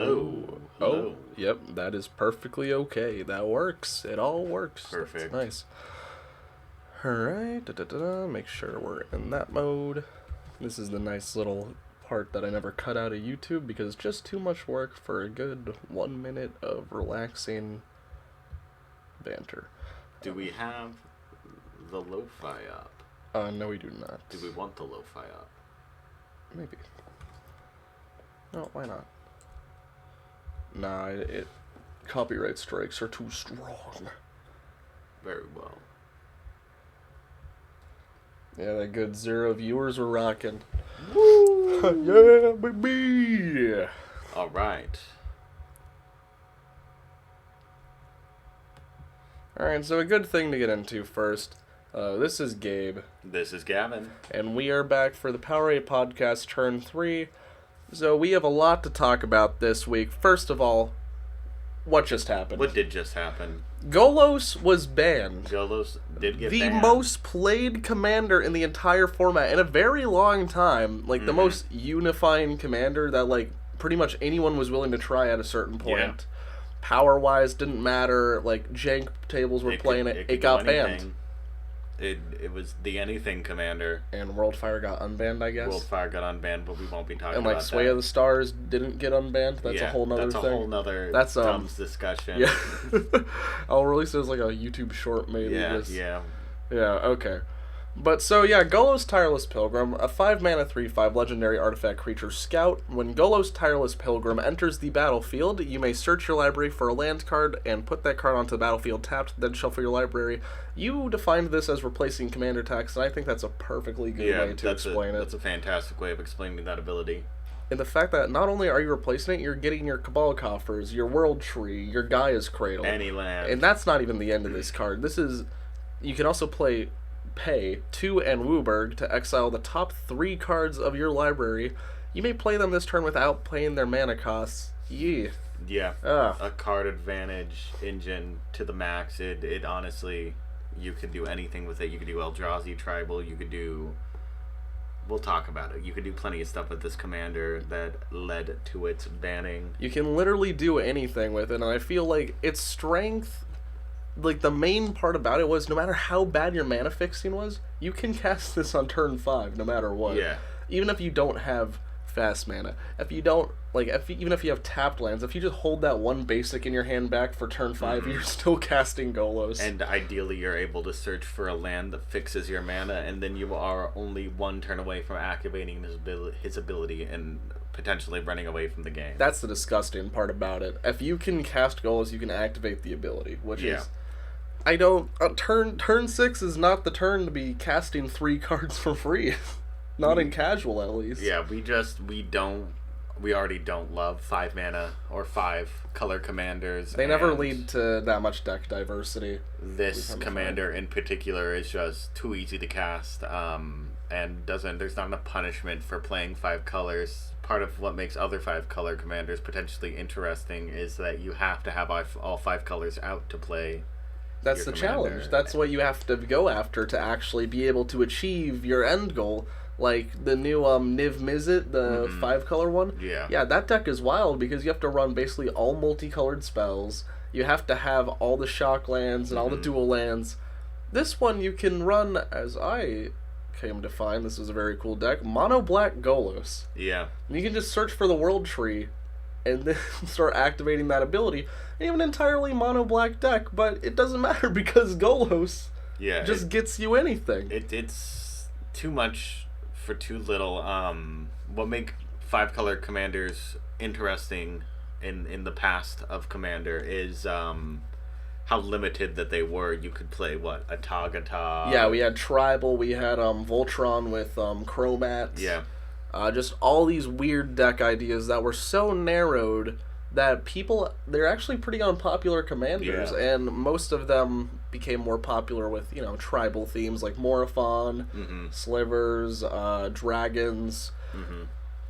Oh, Oh, yep, that is perfectly okay. That works. It all works. Perfect. That's nice. Alright, make sure we're in that mode. This is the nice little part that I never cut out of YouTube because it's just too much work for a good 1 minute of relaxing banter. Do we have the lo-fi up? No, we do not. Do we want the lo-fi up? Maybe. No, why not? Nah, copyright strikes are too strong. Very well. Yeah, that good 0 viewers were rocking. Woo! Yeah, baby! Alright. Alright, so a good thing to get into first. This is Gabe. This is Gavin. And we are back for the Power8Podcast Turn 3. So we have a lot to talk about this week. First of all, what just happened? What did just happen? Golos was banned. Golos did get the banned. most played commander in the entire format in a very long time. Like, the most unifying commander that, like, pretty much anyone was willing to try at a certain point. Yeah. Power-wise, didn't matter. Like, jank tables were playing it. It got banned. It was the anything commander. And Worldfire got unbanned, I guess. Worldfire got unbanned, but we won't be talking and, about like, Sway of the Stars didn't get unbanned. That's a whole nother thing. That's a whole nother Dumbs discussion. Yeah. I'll release it as, like, a YouTube short, maybe. Yeah. Yeah, okay. But, so, yeah, Golos Tireless Pilgrim, a 5-mana 3/5 legendary artifact creature scout. When Golos Tireless Pilgrim enters the battlefield, you may search your library for a land card and put that card onto the battlefield tapped, then shuffle your library. You defined this as replacing commander text, and I think that's a perfectly good way to explain it. That's a fantastic way of explaining that ability. And the fact that not only are you replacing it, you're getting your Cabal Coffers, your World Tree, your Gaia's Cradle. Any land. And that's not even the end of this card. This is... You can also pay 2 and Wooburg to exile the top 3 cards of your library. You may play them this turn without paying their mana costs. Yeah. A card advantage engine to the max. It honestly, you could do anything with it. You could do Eldrazi Tribal. You could do... We'll talk about it. You could do plenty of stuff with this commander that led to its banning. You can literally do anything with it, and I feel like its strength... Like, the main part about it was no matter how bad your mana fixing was, you can cast this on turn 5 no matter what. Yeah. Even if you don't have fast mana. If you don't, like, even if you have tapped lands, if you just hold that one basic in your hand back for turn 5, you're still casting Golos. And ideally you're able to search for a land that fixes your mana, and then you are only 1 turn away from activating his ability and potentially running away from the game. That's the disgusting part about it. If you can cast Golos, you can activate the ability, which is... I don't... turn 6 is not the turn to be casting 3 cards for free. Not in casual, at least. Yeah, we already don't love 5 mana or 5 color commanders. They never lead to that much deck diversity. This commander in particular is just too easy to cast, and there's not enough punishment for playing 5 colors. Part of what makes other 5 color commanders potentially interesting is that you have to have all 5 colors out to play. That's the challenge. That's what you have to go after to actually be able to achieve your end goal. Like the new Niv Mizzet, the 5-color one. Yeah, that deck is wild because you have to run basically all multicolored spells. You have to have all the shock lands and all the dual lands. This one you can run, as I came to find, this is a very cool deck, Mono Black Golos. Yeah. And you can just search for the World Tree and then start activating that ability. And you have an entirely mono black deck, but it doesn't matter because Golos just gets you anything. It's too much for too little. What make 5-color commanders interesting in the past of Commander is how limited that they were. You could play, a Tagata? Yeah, we had Tribal, we had Voltron with Chromat. Yeah. Just all these weird deck ideas that were so narrowed that they're actually pretty unpopular commanders, and most of them became more popular with, tribal themes like Morophon, Slivers, Dragons.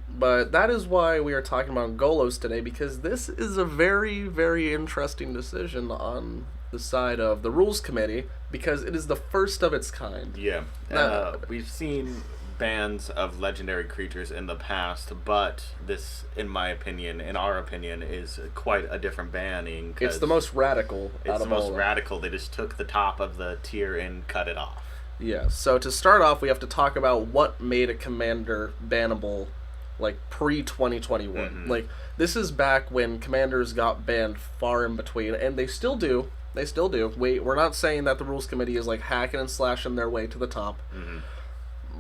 But that is why we are talking about Golos today, because this is a very, very interesting decision on the side of the Rules Committee, because it is the first of its kind. Yeah. We've seen bans of legendary creatures in the past, but this, in our opinion, is quite a different banning. It's the most radical. It's the most radical. They just took the top of the tier and cut it off. Yeah, so to start off, we have to talk about what made a commander bannable, like, pre-2021. Mm-hmm. Like, this is back when commanders got banned far in between, and they still do. They still do. We're not saying that the rules committee is, like, hacking and slashing their way to the top. Mm-hmm.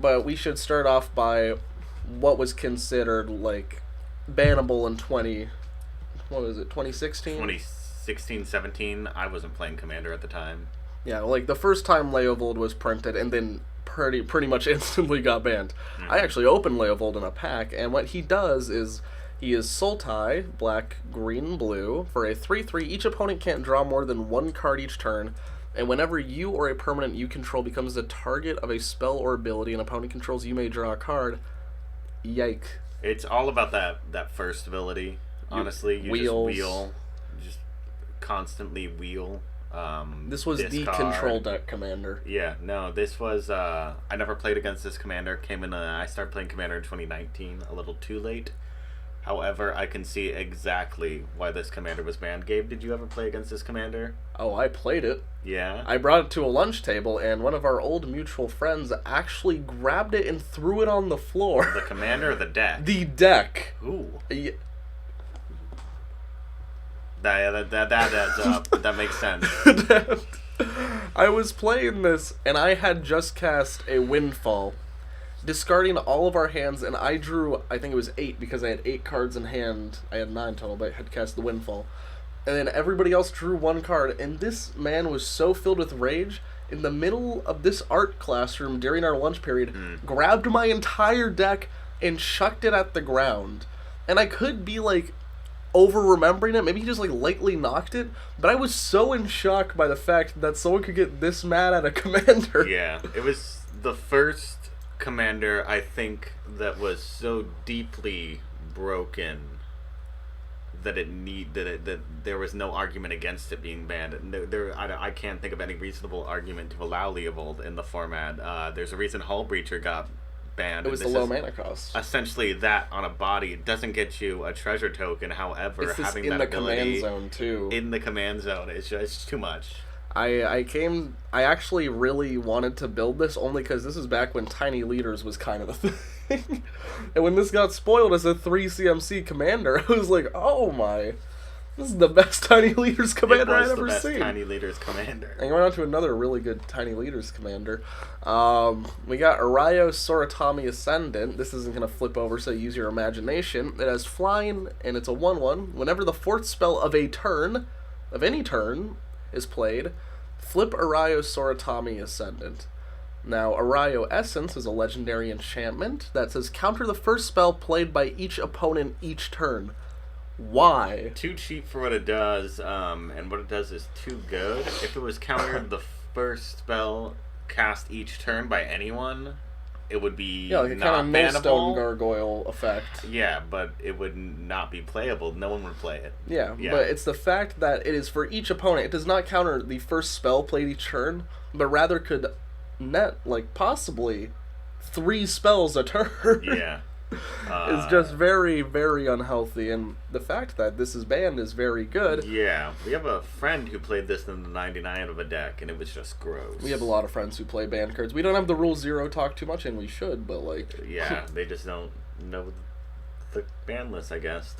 But we should start off by what was considered, like, bannable in 2016? 2016, 17. I wasn't playing Commander at the time. Yeah, like, the first time Leovold was printed, and then pretty much instantly got banned. Mm-hmm. I actually opened Leovold in a pack, and what he does is he is Sultai, black, green, blue. For a 3/3, each opponent can't draw more than one card each turn, and whenever you or a permanent you control becomes the target of a spell or ability an opponent controls, you may draw a card. Yike. It's all about that first ability, honestly. You wheels. just wheel. Just constantly wheel. This was discard. the control deck commander. Yeah, no, this was, I never played against this commander. I started playing Commander in 2019, a little too late. However, I can see exactly why this commander was banned. Gabe, did you ever play against this commander? Oh, I played it. Yeah? I brought it to a lunch table, and one of our old mutual friends actually grabbed it and threw it on the floor. The commander or the deck? The deck. Ooh. Yeah. That adds up. That makes sense. I was playing this, and I had just cast a Windfall, discarding all of our hands, and I drew, I think it was 8, because I had 8 cards in hand. I had 9 total, but I had cast the Windfall. And then everybody else drew 1 card, and this man was so filled with rage, in the middle of this art classroom during our lunch period, grabbed my entire deck and chucked it at the ground. And I could be, like, over-remembering it. Maybe he just, like, lightly knocked it. But I was so in shock by the fact that someone could get this mad at a commander. Yeah, it was the first commander, I think, that was so deeply broken that that there was no argument against it being banned. I can't think of any reasonable argument to allow Leovold in the format. There's a reason Hull Breacher got banned. It was the low mana cost. Essentially, that on a body, it doesn't get you a treasure token. However, having that ability in the command zone too. In the command zone, it's just too much. I actually really wanted to build this only because this is back when Tiny Leaders was kind of a thing. And when this got spoiled as a 3 CMC commander, I was like, oh my, this is the best Tiny Leaders commander I've ever seen. Tiny Leaders commander. And going on to another really good Tiny Leaders commander. We got Arayo Soratami Ascendant. This isn't going to flip over, so use your imagination. It has flying, and it's a 1/1. Whenever the 4th spell of any turn, is played, flip Arayo Soratami Ascendant. Now, Arayo Essence is a legendary enchantment that says counter the first spell played by each opponent each turn. Why? Too cheap for what it does, and what it does is too good. If it was countered the first spell cast each turn by anyone, it would be like a not kind of bannable. Millstone Gargoyle effect. Yeah, but it would not be playable. No one would play it. Yeah, but it's the fact that it is for each opponent. It does not counter the first spell played each turn, but rather could net, like, possibly 3 spells a turn. Yeah. It's just very, very unhealthy, and the fact that this is banned is very good. Yeah, we have a friend who played this in the 99 of a deck, and it was just gross. We have a lot of friends who play banned cards. We don't have the Rule 0 talk too much, and we should, but, like... Yeah, they just don't know the ban list, I guess.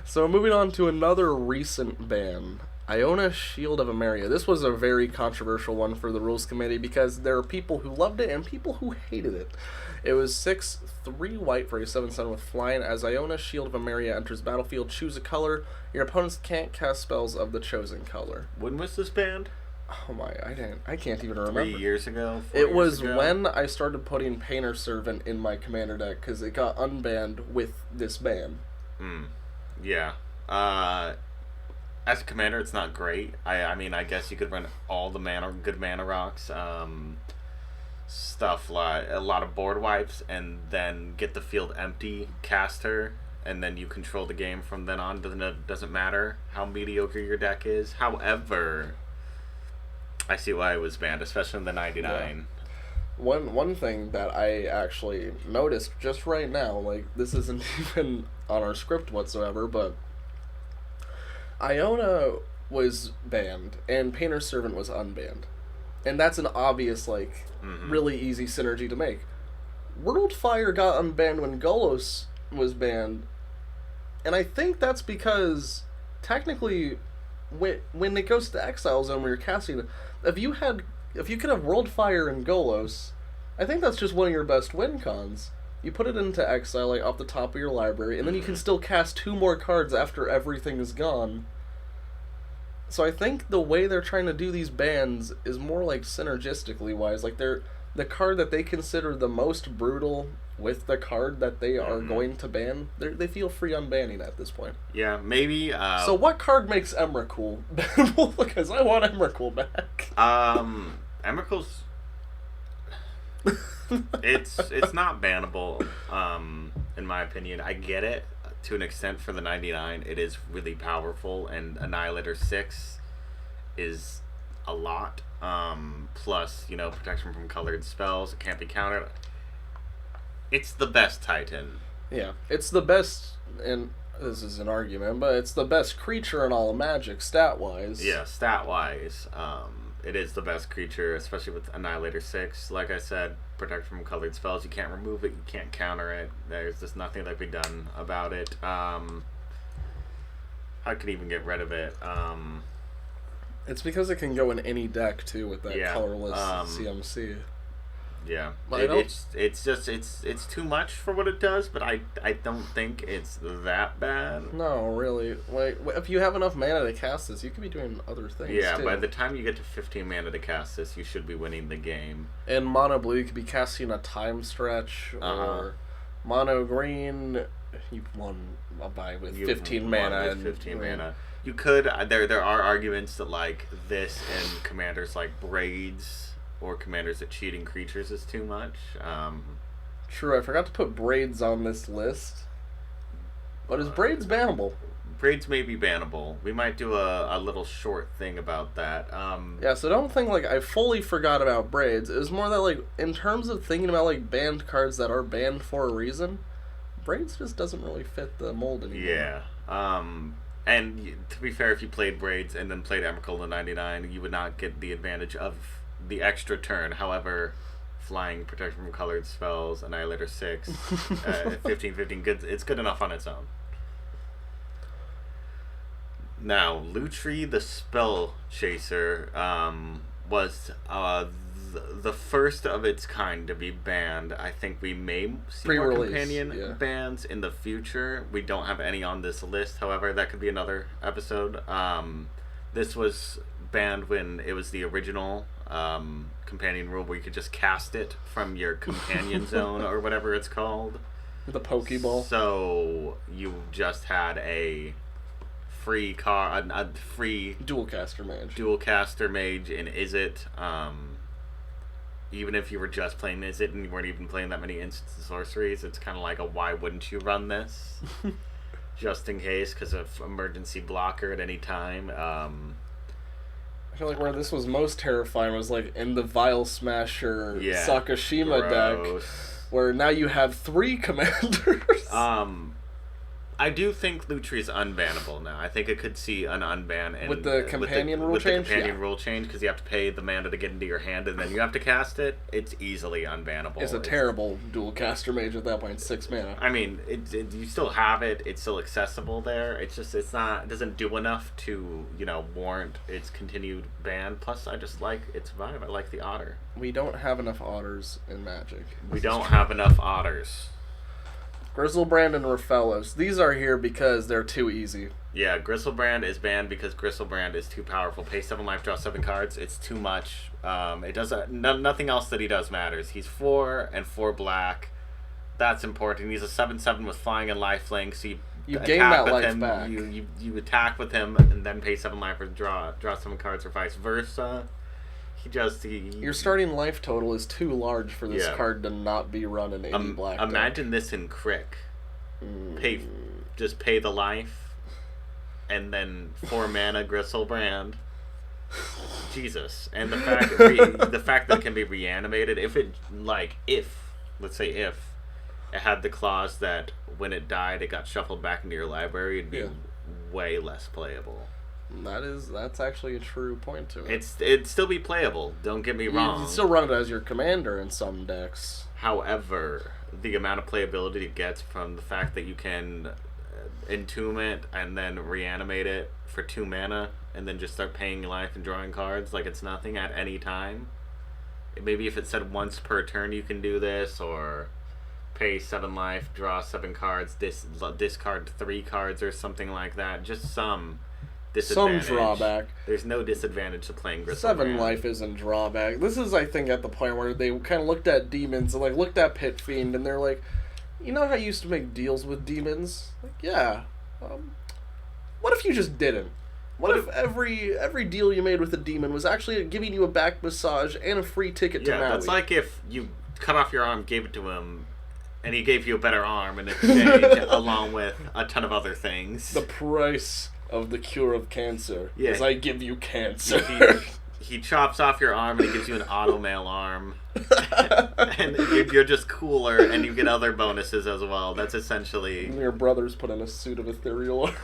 So, moving on to another recent ban. Iona Shield of Emeria. This was a very controversial one for the Rules Committee because there are people who loved it and people who hated it. It was 6/3 white for a 7/7 with flying. As Iona Shield of Emeria enters battlefield, choose a color. Your opponents can't cast spells of the chosen color. When was this banned? Oh my, I can't even remember. 3 years ago? It was when I started putting Painter Servant in my commander deck because it got unbanned with this ban. Yeah. As a commander, it's not great. I mean, I guess you could run all the good mana rocks, stuff like a lot of board wipes, and then get the field empty, cast her, and then you control the game from then on. Doesn't matter how mediocre your deck is. However, I see why it was banned, especially in the 99. One thing that I actually noticed just right now, like this isn't even on our script whatsoever, but Iona was banned and Painter's Servant was unbanned. And that's an obvious, like, really easy synergy to make. Worldfire got unbanned when Golos was banned, and I think that's because, technically, when it goes to Exile Zone when you're casting it, if you could have Worldfire and Golos, I think that's just one of your best win cons. You put it into Exile, like, off the top of your library, and then you can still cast 2 more cards after everything is gone. So I think the way they're trying to do these bans is more like synergistically wise. Like they're the card that they consider the most brutal with the card that they are going to ban. They feel free unbanning at this point. Yeah, maybe. So what card makes Emrakul bannable? Because I want Emrakul back. Emrakul's it's not bannable. In my opinion, I get it. To an extent for the 99, it is really powerful, and Annihilator 6 is a lot. Plus, protection from colored spells, it can't be countered. It's the best Titan. Yeah, it's the best, and this is an argument, but it's the best creature in all of Magic, stat-wise. Yeah, stat-wise. It is the best creature, especially with Annihilator 6. Like I said, protection from colored spells, you can't remove it, you can't counter it. There's just nothing that can be done about it. I could even get rid of it. It's because it can go in any deck, too, with that colorless CMC. Yeah, it's too much for what it does, but I don't think it's that bad. No, really. Like, if you have enough mana to cast this, you could be doing other things. Yeah, too. By the time you get to 15 mana to cast this, you should be winning the game. In mono blue, you could be casting a time stretch, or mono green, you've won a buy with 15 mana. With 15 mana. You could. There are arguments that like this and commanders like Braids. Or commanders that cheating creatures is too much. True, I forgot to put Braids on this list. But is Braids bannable? Braids may be bannable. We might do a little short thing about that. Yeah, so don't think like I fully forgot about Braids. It was more that like in terms of thinking about like banned cards that are banned for a reason, Braids just doesn't really fit the mold anymore. Yeah. And to be fair, if you played Braids and then played Emrakul in 99, you would not get the advantage of the extra turn. However, flying, protection from colored spells, Annihilator 6, 15/15, good. It's good enough on its own. Now, Lutri the Spell Chaser was the first of its kind to be banned. I think we may see more companion bans in the future. We don't have any on this list. However, that could be another episode. This was banned when it was the original companion rule where you could just cast it from your companion zone or whatever it's called. The Pokeball. So you just had a free a free dual caster mage in Izzet. Even if you were just playing Izzet and you weren't even playing that many instant sorceries, it's kind of like a why wouldn't you run this? Just in case, because of emergency blocker at any time. I feel like where this was most terrifying was like in the Vile Smasher Sakashima deck, where now you have 3 commanders. I do think Lutri is unbannable now. I think it could see an unban with the companion rule change. Rule change, because you have to pay the mana to get into your hand, and then you have to cast it. It's easily unbannable. It's a terrible dual caster mage at that point. 6 mana. I mean, you still have it. It's still accessible there. It's just it doesn't do enough to warrant its continued ban. Plus, I just like its vibe. I like the otter. We don't have enough otters in Magic. We don't have enough otters. Griselbrand and Rafellos. These are here because they're too easy. Yeah, Griselbrand is banned because Griselbrand is too powerful. Pay 7 life, draw 7 cards. It's too much. It does nothing else that he does matters. He's 4 and 4 black. That's important. He's a 7/7 with flying and lifelink. So you gain that life him, back. You attack with him and then pay 7 life or draw 7 cards, or vice versa. Your starting life total is too large for this card to not be run in 80 black. Imagine this in Crick. Just pay the life, and then 4 mana Griselbrand. Jesus. And the fact the fact that it can be reanimated, if let's say if it had the clause that when it died it got shuffled back into your library, it'd be way less playable. That's actually a true point to it. It'd still be playable, don't get me wrong. You'd still run it as your commander in some decks. However, the amount of playability it gets from the fact that you can entomb it and then reanimate it for 2 mana and then just start paying life and drawing cards like it's nothing at any time. Maybe if it said once per turn you can do this, or pay 7 life, draw 7 cards, discard 3 cards or something like that. Just some disadvantage. Some drawback. There's no disadvantage to playing Gristlebrand. 7 life isn't drawback. This is, I think, at the point where they kind of looked at demons and looked at Pit Fiend, and they're like, you know how you used to make deals with demons? Like, yeah. What if you just didn't? What if every deal you made with a demon was actually giving you a back massage and a free ticket to Maui? Yeah, that's like if you cut off your arm, gave it to him, and he gave you a better arm in exchange, along with a ton of other things. The price of the cure of cancer is I give you cancer. He chops off your arm and he gives you an automail arm. And you're just cooler, and you get other bonuses as well. That's essentially... And your brother's put in a suit of ethereal armor.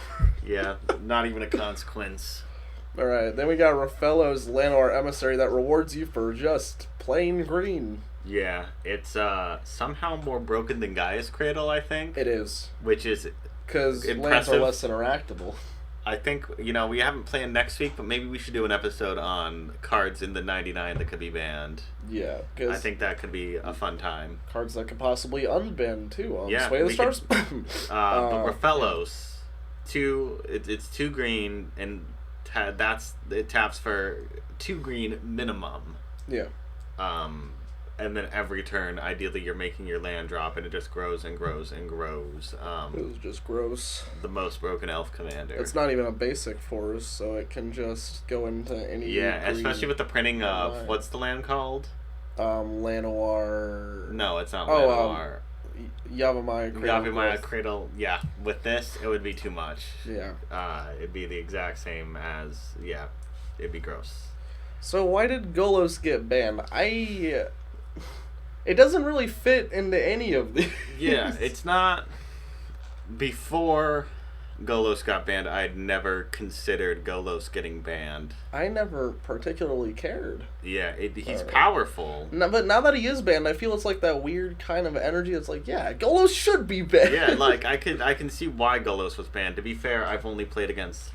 Yeah, not even a consequence. Alright, then we got Rafello's Llanowar Emissary that rewards you for just plain green. Yeah, it's somehow more broken than Gaia's Cradle, I think. It is. Which is because lands are less interactable. I think, we haven't planned next week, but maybe we should do an episode on cards in the 99 that could be banned. Yeah, because I think that could be a fun time. Cards that could possibly unban, too. Sway of the Stars. But Rafellos, it's 2 green, and it taps for 2 green minimum. Yeah. And then every turn, ideally, you're making your land drop, and it just grows and grows and grows. It was just gross. The most broken elf commander. It's not even a basic force, so it can just go into any. Yeah, especially with the printing of what's the land called? Llanowar. No, it's not Llanowar. Yavimaya Cradle. Yavimaya Cradle. Yeah, with this, it would be too much. Yeah. It'd be the exact same as it'd be gross. So why did Golos get banned? It doesn't really fit into any of these. Yeah, it's not... Before Golos got banned, I'd never considered Golos getting banned. I never particularly cared. Yeah, he's powerful. No, but now that he is banned, I feel it's like that weird kind of energy that's like, yeah, Golos should be banned. Yeah, I can see why Golos was banned. To be fair, I've only played against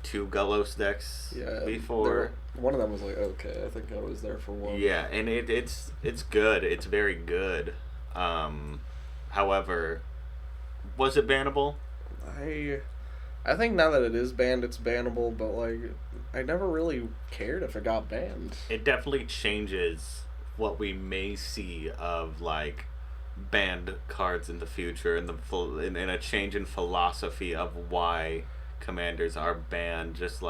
2 Golos decks before. One of them was okay. I think I was there for one. Yeah, and it's good. It's very good. However, was it bannable? I think now that it is banned, it's bannable, but I never really cared if it got banned. It definitely changes what we may see of banned cards in the future, and in a change in philosophy of why commanders are banned. Just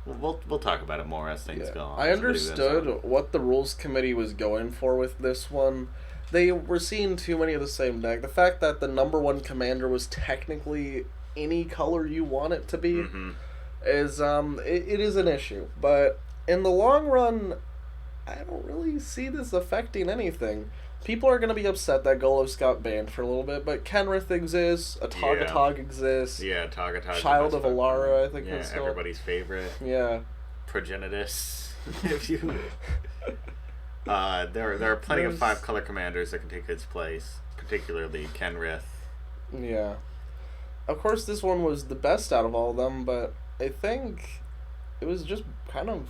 we'll talk about it more as things go on. I understood what the rules committee was going for with this one. They were seeing too many of the same deck. The fact that the number 1 commander was technically any color you want it to be is it is an issue. But in the long run, I don't really see this affecting anything. People are going to be upset that Golos got banned for a little bit, but Kenrith exists, Atagatog exists. Yeah, Atagatog. Child of Alara, I think that's called. Everybody's favorite. Yeah. Progenitus, if you... there are plenty of 5-color commanders that can take its place, particularly Kenrith. Yeah. Of course, this one was the best out of all of them, but I think it was just kind of...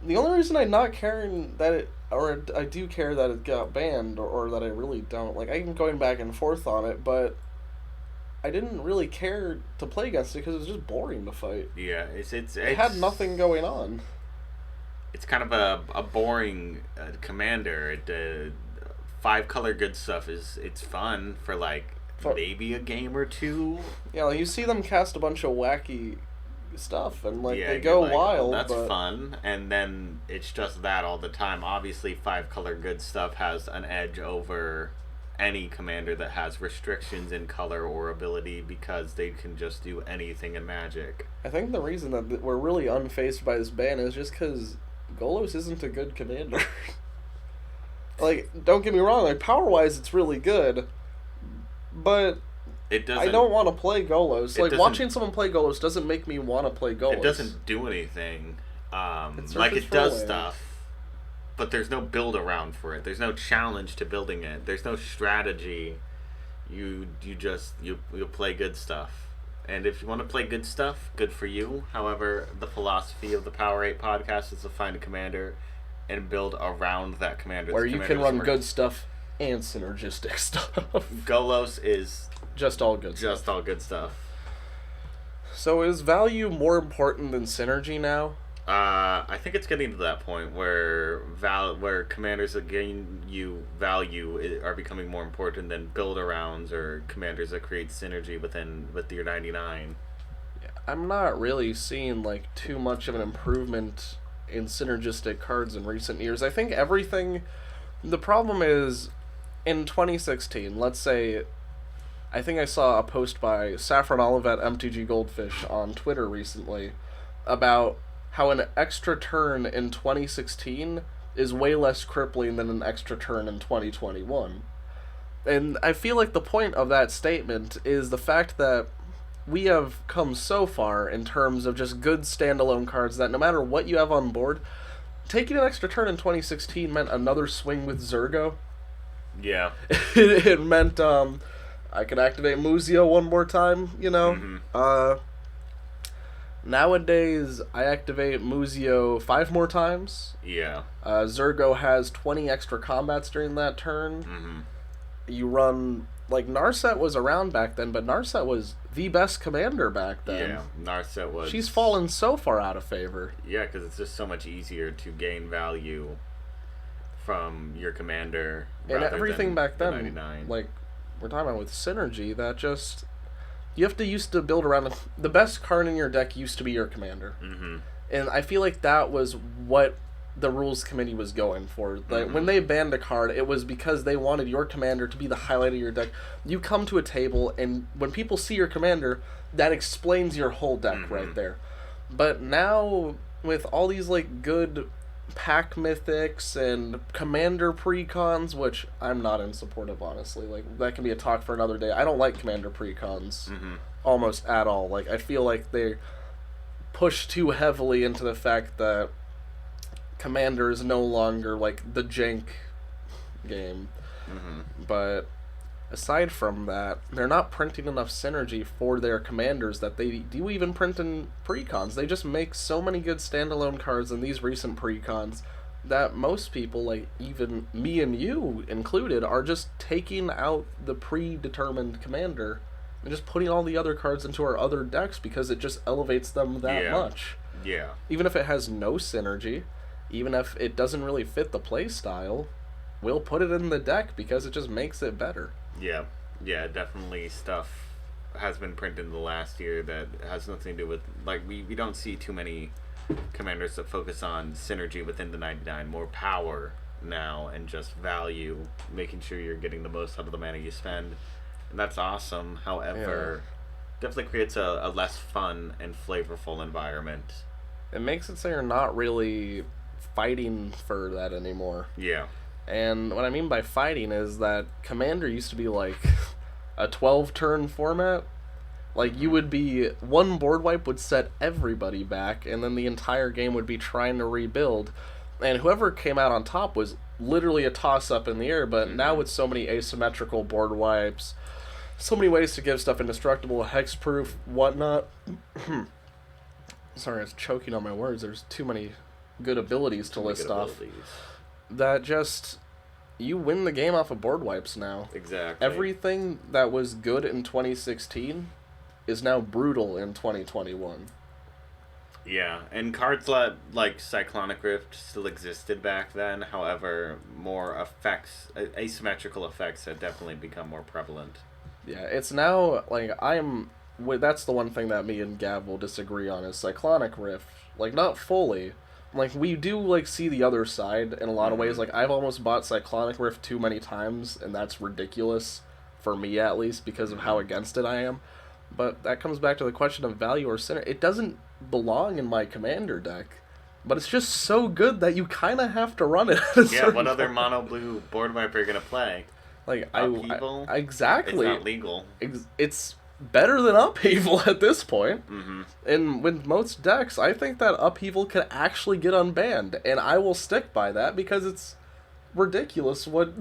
The only reason I'm not caring that it... Or I do care that it got banned, or that I really don't. I'm going back and forth on it, but I didn't really care to play against it because it was just boring to fight. Yeah, it had nothing going on. It's kind of a boring commander. 5-color good stuff it's fun for maybe a game or 2. Yeah, you see them cast a bunch of wacky stuff, and they go wild. That's fun, and then it's just that all the time. Obviously, 5-color good stuff has an edge over any commander that has restrictions in color or ability because they can just do anything in Magic. I think the reason that we're really unfazed by this ban is just because Golos isn't a good commander. Like, don't get me wrong, like, power-wise, it's really good, but I don't want to play Golos. Like, watching someone play Golos doesn't make me want to play Golos. It doesn't do anything. Like, it does stuff, but there's no build around for it. There's no challenge to building it. There's no strategy. You play good stuff. And if you want to play good stuff, good for you. However, the philosophy of the Power 8 podcast is to find a commander and build around that commander. Where you can run good stuff and synergistic stuff. Golos is just all good stuff. Just all good stuff. So is value more important than synergy now? I think it's getting to that point where commanders that gain you value are becoming more important than build-arounds or commanders that create synergy with your 99. Yeah, I'm not really seeing like too much of an improvement in synergistic cards in recent years. I think everything... The problem is, in 2016, let's say... I think I saw a post by Saffron Olivet MTG Goldfish on Twitter recently about how an extra turn in 2016 is way less crippling than an extra turn in 2021. And I feel like the point of that statement is the fact that we have come so far in terms of just good standalone cards that no matter what you have on board, taking an extra turn in 2016 meant another swing with Zergo. Yeah. It meant I could activate Muzio one more time, you know? Mm-hmm. Nowadays, I activate Muzio 5 more times. Yeah. Zergo has 20 extra combats during that turn. Mm-hmm. You run... Like, Narset was around back then, but Narset was the best commander back then. Yeah, Narset was... She's fallen so far out of favor. Yeah, because it's just so much easier to gain value from your commander and everything back then, 99. Like, we're talking about with synergy, that just... You have to used to build around... The best card in your deck used to be your commander. Mm-hmm. And I feel like that was what the rules committee was going for. Like, mm-hmm. When they banned a card, it was because they wanted your commander to be the highlight of your deck. You come to a table, and when people see your commander, that explains your whole deck mm-hmm. right there. But now, with all these, like, good pack mythics and commander precons, which I'm not in support of, honestly. Like, that can be a talk for another day. I don't like commander precons mm-hmm. almost at all. Like, I feel like they push too heavily into the fact that commander is no longer, like, the jank game. Mm-hmm. But aside from that, they're not printing enough synergy for their commanders that they do even print in precons. They just make so many good standalone cards in these recent precons that most people, like even me and you included, are just taking out the predetermined commander and just putting all the other cards into our other decks because it just elevates them that much. Yeah. Even if it has no synergy, even if it doesn't really fit the play style, we'll put it in the deck because it just makes it better. Yeah, definitely stuff has been printed in the last year that has nothing to do with, like, we don't see too many commanders that focus on synergy within the 99, more power now and just value, making sure you're getting the most out of the mana you spend. And that's awesome. However, definitely creates a less fun and flavorful environment. It makes it so you're not really fighting for that anymore. Yeah. And what I mean by fighting is that Commander used to be like a 12-turn format. Like, you would be... One board wipe would set everybody back, and then the entire game would be trying to rebuild. And whoever came out on top was literally a toss-up in the air, but now with so many asymmetrical board wipes, so many ways to give stuff indestructible, hexproof, whatnot. Sorry, I was choking on my words. There's too many good abilities to list off. That just... You win the game off of board wipes now. Exactly. Everything that was good in 2016 is now brutal in 2021. Yeah, and cards like Cyclonic Rift still existed back then. However, more effects, asymmetrical effects have definitely become more prevalent. Yeah, it's now, like, that's the one thing that me and Gav will disagree on is Cyclonic Rift. Like, not fully, like, we do, like, see the other side in a lot of ways. Like, I've almost bought Cyclonic Rift too many times, and that's ridiculous, for me at least, because of how against it I am. But that comes back to the question of value or center. It doesn't belong in my commander deck, but it's just so good that you kind of have to run it. Yeah, what other mono blue board wipe are you going to play? Like, Upheaval? Exactly. It's not legal. It's better than Upheaval at this point. Mm-hmm. And with most decks, I think that Upheaval can actually get unbanned, and I will stick by that because it's ridiculous what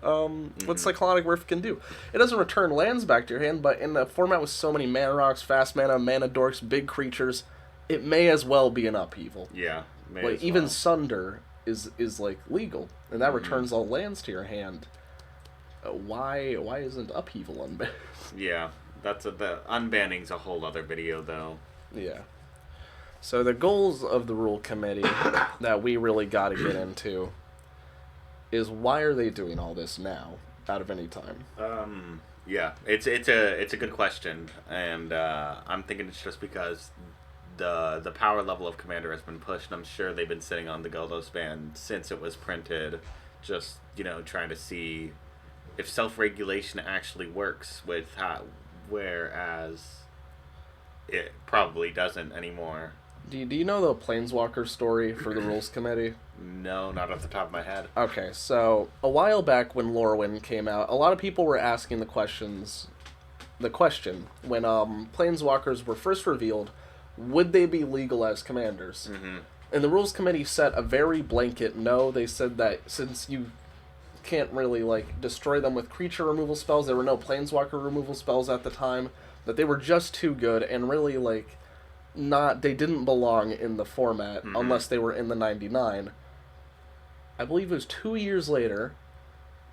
what Cyclonic Rift can do. It doesn't return lands back to your hand, but in a format with so many mana rocks, fast mana, mana dorks, big creatures, it may as well be an Upheaval. Yeah, like even Sunder is like legal, and that returns all lands to your hand. Why isn't Upheaval unbanned? Yeah, the unbanning's a whole other video though. Yeah. So the goals of the rule committee that we really got to get into is why are they doing all this now, out of any time? Yeah, it's a good question, and I'm thinking it's just because the power level of Commander has been pushed, and I'm sure they've been sitting on the Golos ban since it was printed, just, trying to see if self-regulation actually works with whereas it probably doesn't anymore. Do you know the Planeswalker story for the rules committee? No, not off the top of my head. Okay, so a while back when Lorwyn came out, a lot of people were asking the question when Planeswalkers were first revealed, would they be legal as commanders? Mm-hmm. And the rules committee set a very blanket no. They said that since you can't really destroy them with creature removal spells, there were no Planeswalker removal spells at the time, that they were just too good and really they didn't belong in the format unless they were in the 99. I believe it was 2 years later,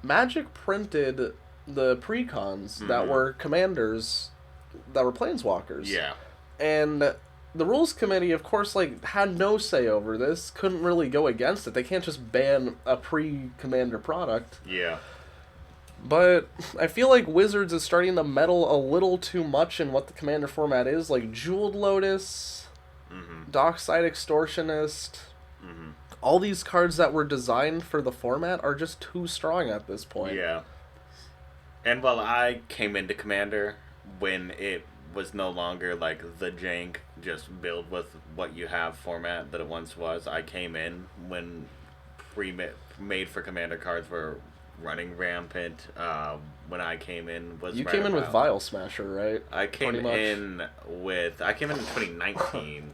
Magic printed the precons that were commanders that were Planeswalkers. Yeah. And the rules committee, of course, had no say over this, couldn't really go against it. They can't just ban a pre-commander product. Yeah. But I feel like Wizards is starting to meddle a little too much in what the commander format is. Like Jeweled Lotus, Dockside Extortionist, all these cards that were designed for the format are just too strong at this point. Yeah. And while I came into Commander when it was no longer the jank, just build with what you have format that it once was, I came in when made for Commander cards were running rampant. When I came in was you came in with Vial Smasher, right? I came in in 2019.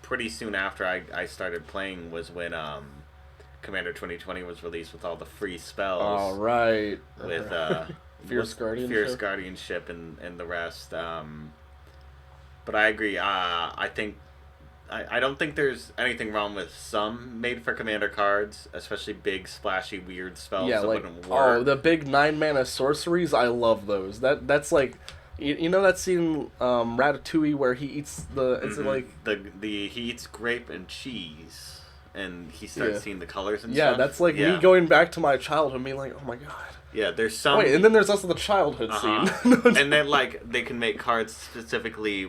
Pretty soon after I started playing was when Commander 2020 was released with all the free spells. Oh, right. With Fierce Guardianship and the rest. But I agree. I don't think there's anything wrong with some made for Commander cards, especially big, splashy, weird spells that wouldn't work. Oh, the big 9-mana sorceries, I love those. That's you know that scene Ratatouille where he eats he eats grape and cheese and he starts seeing the colors and stuff. Yeah, that's me going back to my childhood, being like, oh my god. Yeah, there's some. Wait, and then there's also the childhood scene. And then they can make cards specifically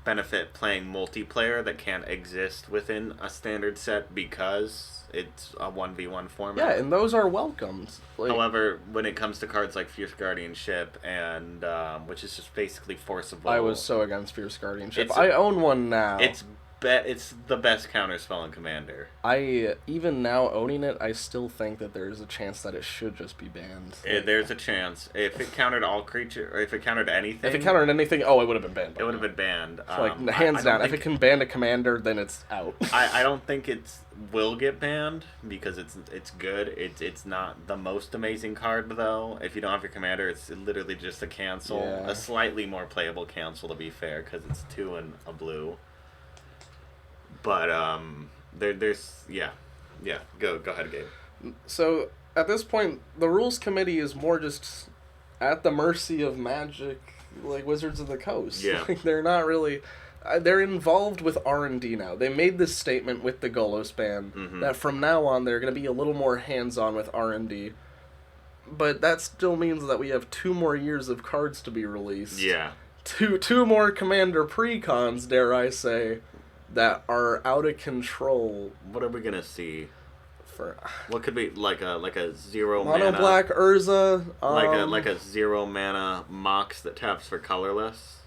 benefit playing multiplayer that can't exist within a standard set because it's a 1v1 format. Yeah, and those are welcomed. However, when it comes to cards like Fierce Guardianship and which is just basically forcible. I was so against Fierce Guardianship. I own one now. It's the best counterspell in Commander. Even now owning it, I still think that there's a chance that it should just be banned. There's a chance. If it countered all creature, or if it countered anything. If it countered anything, it would have been banned. It would have been banned. Hands down. If it can ban a commander, then it's out. I don't think it will get banned because it's good. It's not the most amazing card though. If you don't have your commander, it's literally just a cancel. Yeah. A slightly more playable cancel to be fair because it's 2 and a blue. But there's go ahead, Gabe. So at this point, the rules committee is more just at the mercy of Magic, Wizards of the Coast. Yeah, they're not really. They're involved with R&D now. They made this statement with the Golos ban that from now on they're going to be a little more hands-on with R&D. But that still means that we have 2 more years of cards to be released. Yeah, two more Commander precons, dare I say. that are out of control. What are we gonna see? For what could be like a 0 mono mana black Urza, like a 0 mana Mox that taps for colorless?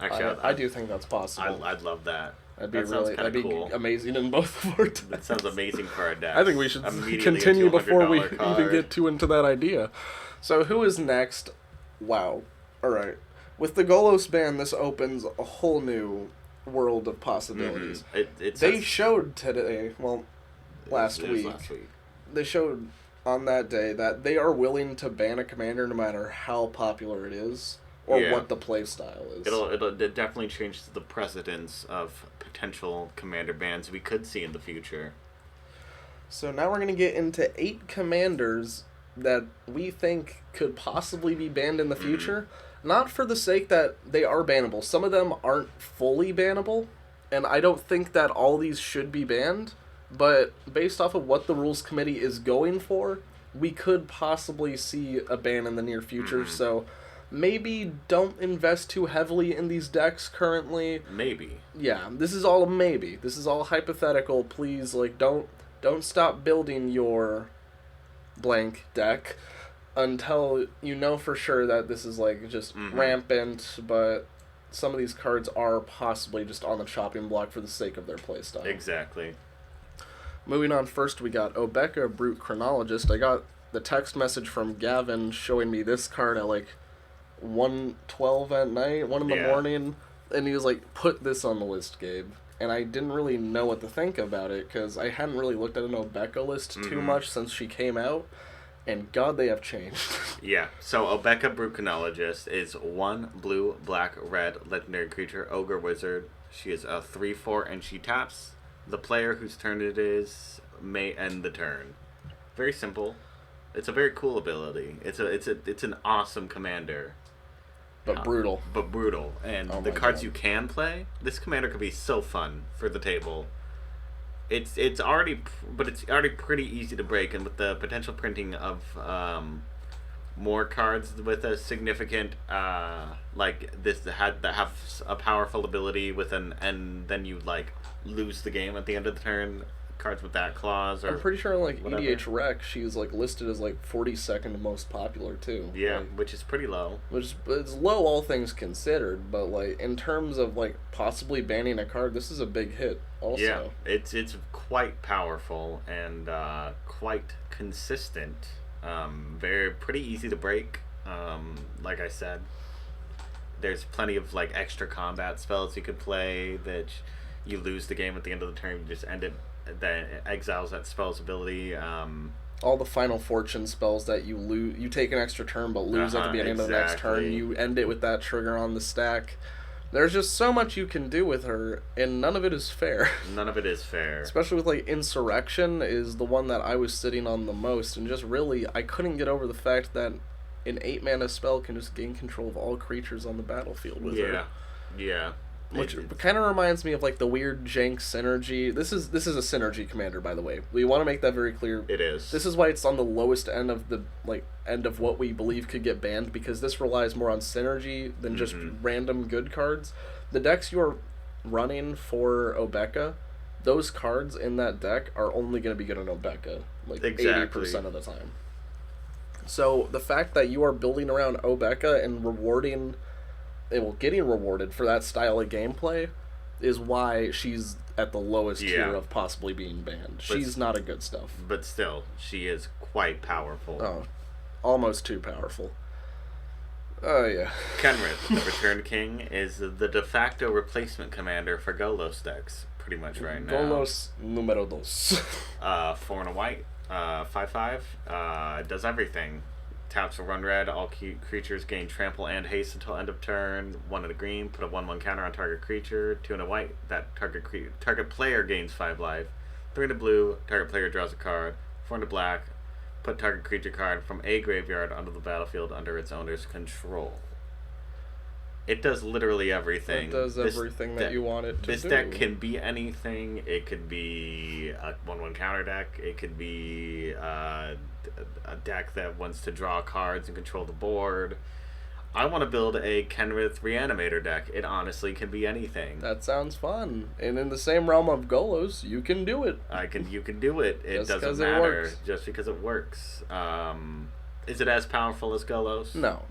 Actually, I do think that's possible. I'd love that. That'd be cool. Amazing in both of our decks. That sounds amazing for our decks. I think we should continue before we even get too into that idea. So who is next? Wow. All right. With the Golos ban, this opens a whole new world of possibilities. They showed today, last week. They showed on that day that they are willing to ban a commander no matter how popular it is or what the play style is. It'll definitely change the precedence of potential commander bans we could see in the future. So now we're going to get into 8 commanders that we think could possibly be banned in the future. Not for the sake that they are bannable. Some of them aren't fully bannable, and I don't think that all these should be banned, but based off of what the rules committee is going for, we could possibly see a ban in the near future, so maybe don't invest too heavily in these decks currently. Maybe. Yeah, this is all a maybe. This is all hypothetical. Please, don't stop building your blank deck until you know for sure that this is just rampant, but some of these cards are possibly just on the chopping block for the sake of their playstyle. Exactly. Moving on, first we got Obeka, Brute Chronologist. I got the text message from Gavin showing me this card at 1:12 at night, 1 in the morning, and he was like, put this on the list, Gabe. And I didn't really know what to think about it, because I hadn't really looked at an Obeka list too much since she came out. And God, they have changed. Yeah. So Obeka Brucanologist is 1 blue, black, red, legendary creature, ogre wizard. She is a 3/4, and she taps. The player whose turn it is may end the turn. Very simple. It's a very cool ability. It's an awesome commander. But brutal. And the cards you can play, this commander could be so fun for the table. It's already pretty easy to break, and with the potential printing of more cards with a significant this that have a powerful ability and then you lose the game at the end of the turn. Cards with that clause, or I'm pretty sure EDH Rec, she's listed as 42nd most popular too. Yeah, which is pretty low. Which is low, all things considered, but in terms of possibly banning a card, this is a big hit. Also, yeah, it's quite powerful and quite consistent. Pretty easy to break. Like I said, there's plenty of extra combat spells you could play that you lose the game at the end of the turn. You just end it. That exiles that spell's ability. All the Final Fortune spells that you take an extra turn but lose at the beginning of the next turn. You end it with that trigger on the stack. There's just so much you can do with her, and none of it is fair. None of it is fair. Especially with Insurrection is the one that I was sitting on the most, and just really I couldn't get over the fact that an 8-mana spell can just gain control of all creatures on the battlefield with her. Yeah. Which kind of reminds me of the weird jank synergy. This is a synergy commander, by the way. We want to make that very clear. It is. This is why it's on the lowest end of the end of what we believe could get banned, because this relies more on synergy than just random good cards. The decks you are running for Obeka, those cards in that deck are only going to be good on Obeka, 80% of the time. So the fact that you are building around Obeka and getting rewarded for that style of gameplay is why she's at the lowest tier of possibly being banned. She's not a good stuff. But still, she is quite powerful. Oh, almost too powerful. Oh, yeah. Kenrith, the Return King, is the de facto replacement commander for Golos decks, pretty much right now. Golos numero dos. 4 and a white, 5/5, does everything. Taps for 1 red, all creatures gain trample and haste until end of turn. 1 in a green, put a 1/1 counter on target creature. 2 in a white, that target player gains 5 life. 3 in a blue, target player draws a card. 4 in a black, put target creature card from a graveyard onto the battlefield under its owner's control. It does literally everything. It does everything that you want it to do. This deck can be anything. It could be a 1/1 counter deck. It could be a deck that wants to draw cards and control the board. I want to build a Kenrith Reanimator deck. It honestly can be anything. That sounds fun. And in the same realm of Golos, you can do it. You can do it. It doesn't matter just because it works. Is it as powerful as Golos? No,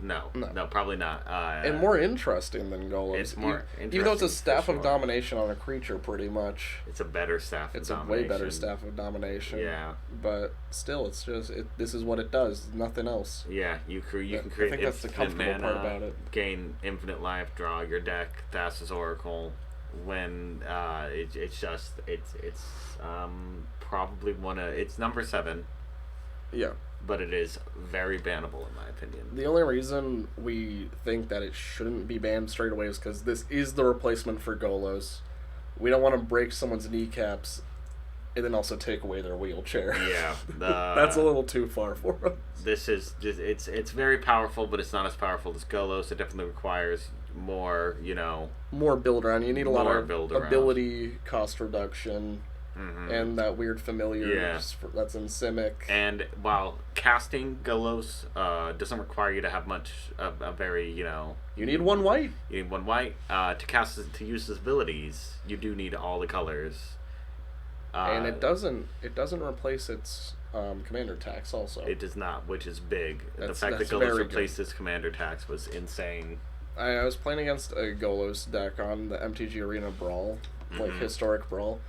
probably not. And more interesting than Golos. It's more interesting. Even though it's a staff of domination on a creature, pretty much. It's a better staff of domination. It's a way better staff of domination. Yeah. But still, it's just this is what it does. Nothing else. Yeah, you can create. I think that's the comfortable part about it. Gain infinite life, draw your deck. Thassa's Oracle. When it's probably it's number 7. Yeah. But it is very bannable in my opinion. The only reason we think that it shouldn't be banned straight away is because this is the replacement for Golos. We don't want to break someone's kneecaps and then also take away their wheelchair. Yeah. That's a little too far for us. This is just, it's very powerful, but it's not as powerful as Golos. It definitely requires more, more build around. You need a lot of ability cost reduction. Mm-hmm. And that weird familiar that's in Simic. And while casting Golos doesn't require you to have much, a very, You need 1 white. You need 1 white. To use his abilities, you do need all the colors. And it doesn't replace its commander tax also. It does not, which is big. The fact that Golos replaced its commander tax was insane. I was playing against a Golos deck on the MTG Arena Brawl, Historic Brawl.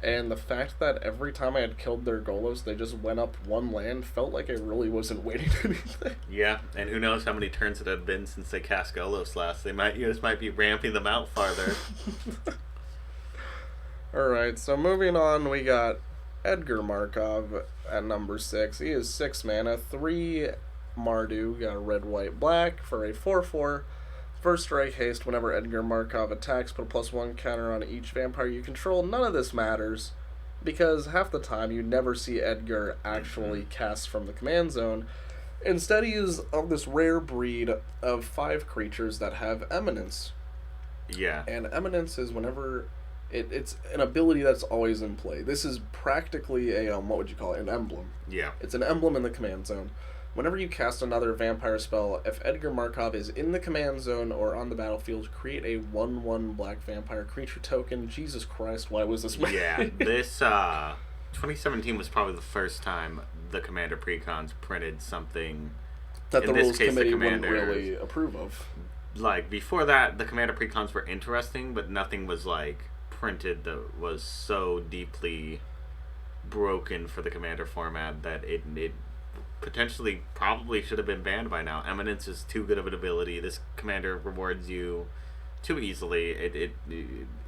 And the fact that every time I had killed their Golos, they just went up 1 land felt like I really wasn't waiting anything. Yeah, and who knows how many turns it had been since they cast Golos last. They might be ramping them out farther. Alright, so moving on, we got Edgar Markov at number 6. He is 6 mana, 3 Mardu, got a red, white, black for a 4/4. First strike haste, whenever Edgar Markov attacks, put a +1 counter on each vampire you control. None of this matters, because half the time you never see Edgar actually cast from the command zone. Instead, he is of this rare breed of 5 creatures that have Eminence. Yeah. And Eminence is whenever... It's an ability that's always in play. This is practically a, what would you call it, an emblem. Yeah. It's an emblem in the command zone. Whenever you cast another vampire spell, if Edgar Markov is in the command zone or on the battlefield, create a 1/1 black vampire creature token. Jesus Christ, why was this made? Yeah, this 2017 was probably the first time the Commander Precons printed something that the rules committee wouldn't really approve of. Like, before that, the Commander Precons were interesting, but nothing was, like, printed that was so deeply broken for the Commander format that it potentially probably should have been banned by now. Eminence is too good of an ability. This commander rewards you too easily.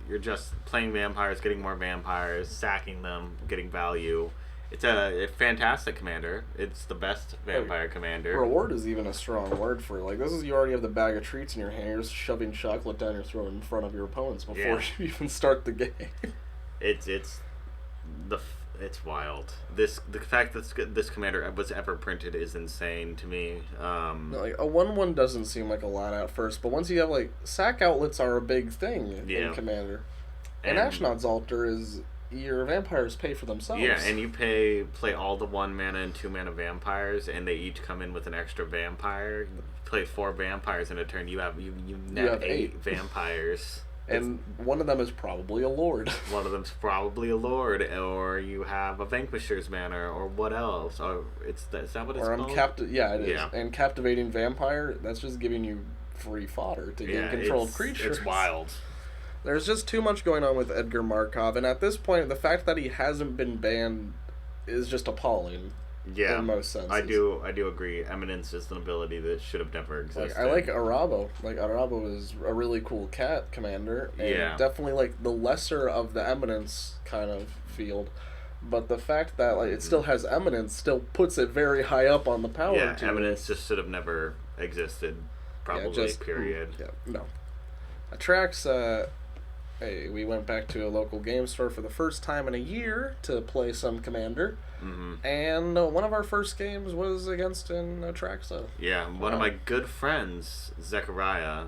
You're just playing vampires, getting more vampires, sacking them, getting value. It's a fantastic commander. It's the best vampire commander. Reward is even a strong word for it. Like, this is, you already have the bag of treats in your hand. You're just shoving chocolate down your throat in front of your opponents before you even start the game. It's wild. The fact that this commander was ever printed is insane to me. Like, a 1/1 doesn't seem like a lot at first, but once you have, like, sack outlets are a big thing in Commander. And Ashnod's Altar is your vampires pay for themselves. Yeah, and you play all the 1 mana and 2 mana vampires, and they each come in with an extra vampire. You play 4 vampires in a turn. You have 8 vampires. And one of them is probably a lord. One of them's probably a lord, or you have a Vanquisher's Manor, or what else? Or is that what it's called? Yeah, it is. And Captivating Vampire, that's just giving you free fodder to gain control of creatures. It's wild. There's just too much going on with Edgar Markov, and at this point, the fact that he hasn't been banned is just appalling. Yeah, in most senses. I do agree. Eminence is an ability that should have never existed. Like, I like Arabo. Like, Arabo is a really cool cat commander. And definitely, like, the lesser of the Eminence kind of field. But the fact that, like, it still has Eminence still puts it very high up on the power tier. Yeah, Eminence just should have never existed. Probably, period. Yeah, no. Atrax, hey, we went back to a local game store for the first time in a year to play some Commander. Mm-hmm. And one of our first games was against an Atraxa. Yeah, one of my good friends, Zechariah,